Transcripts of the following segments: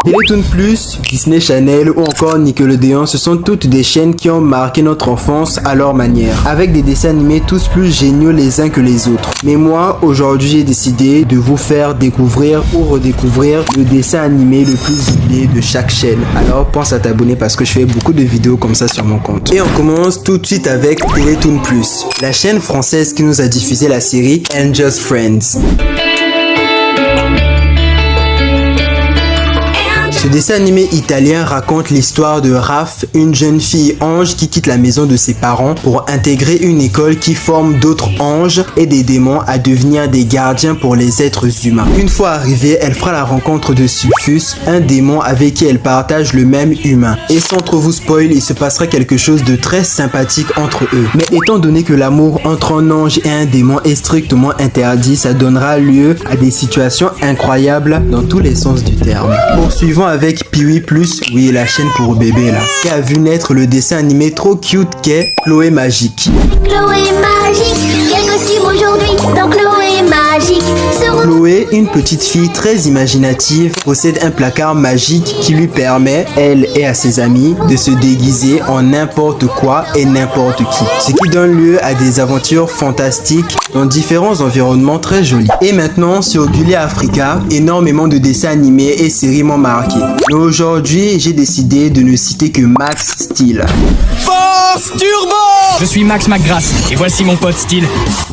Télétoon Plus, Disney Channel ou encore Nickelodeon, ce sont toutes des chaînes qui ont marqué notre enfance à leur manière, avec des dessins animés tous plus géniaux les uns que les autres. Mais moi, aujourd'hui, j'ai décidé de vous faire découvrir ou redécouvrir le dessin animé le plus oublié de chaque chaîne. Alors pense à t'abonner parce que je fais beaucoup de vidéos comme ça sur mon compte. Et on commence tout de suite avec Télétoon Plus, la chaîne française qui nous a diffusé la série Angels Friends. Ce dessin animé italien raconte l'histoire de Raph, une jeune fille ange qui quitte la maison de ses parents pour intégrer une école qui forme d'autres anges et des démons à devenir des gardiens pour les êtres humains. Une fois arrivée, elle fera la rencontre de Sulfus, un démon avec qui elle partage le même humain. Et sans trop vous spoil, il se passera quelque chose de très sympathique entre eux. Mais étant donné que l'amour entre un ange et un démon est strictement interdit, ça donnera lieu à des situations incroyables dans tous les sens du terme. Poursuivons avec Pee-wee Plus, oui la chaîne pour bébé là, qui a vu naître le dessin animé trop cute qu'est Chloé Magique. Chloé Magique, quel costume aujourd'hui dans Chloé Magique. Chloé, une petite fille très imaginative, possède un placard magique qui lui permet, elle et à ses amis, de se déguiser en n'importe quoi et n'importe qui. Ce qui donne lieu à des aventures fantastiques dans différents environnements très jolis. Et maintenant, sur Gulli Africa, énormément de dessins animés et séries m'ont marqué. Mais aujourd'hui, j'ai décidé de ne citer que Max Steel. Force Turbo! Je suis Max McGrath et voici mon pote Steel.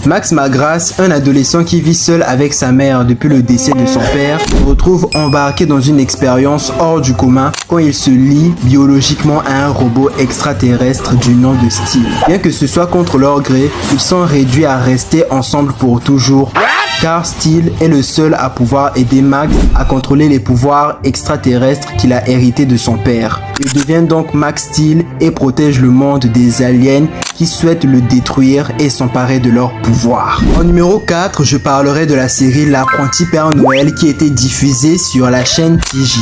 Max McGrath, un adolescent qui vit seul avec sa mère depuis le décès de son père, se retrouve embarqué dans une expérience hors du commun quand il se lie biologiquement à un robot extraterrestre du nom de Steel. Bien que ce soit contre leur gré, ils sont réduits à rester ensemble pour toujours, car Steel est le seul à pouvoir aider Max à contrôler les pouvoirs extraterrestres qu'il a hérités de son père. Il devient donc Max Steel et protège le monde des aliens qui souhaitent le détruire et s'emparer de leur pouvoir. En numéro 4, je parlerai de la série L'Apprenti Père Noël qui était diffusée sur la chaîne TJ.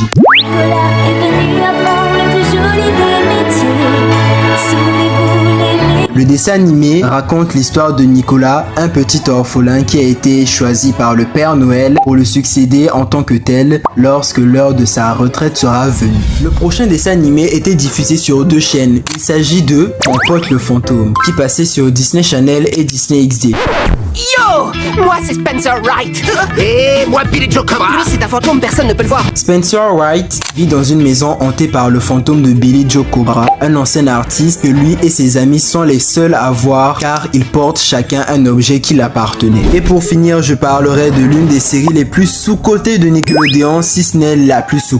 Le dessin animé raconte l'histoire de Nicolas, un petit orphelin qui a été choisi par le Père Noël pour le succéder en tant que tel lorsque l'heure de sa retraite sera venue. Le prochain dessin animé était diffusé sur deux chaînes. Il s'agit de Mon pote le fantôme, qui passait sur Disney Channel et Disney XD. Yo! Moi c'est Spencer Wright! Et moi Billy Joe Cobra! Lui c'est un fantôme, personne ne peut le voir! Spencer Wright vit dans une maison hantée par le fantôme de Billy Joe Cobra, un ancien artiste que lui et ses amis sont les seuls à voir car ils portent chacun un objet qui l'appartenait. Et pour finir, je parlerai de l'une des séries les plus sous-cotées de Nickelodeon, si ce n'est la plus sous-cotée.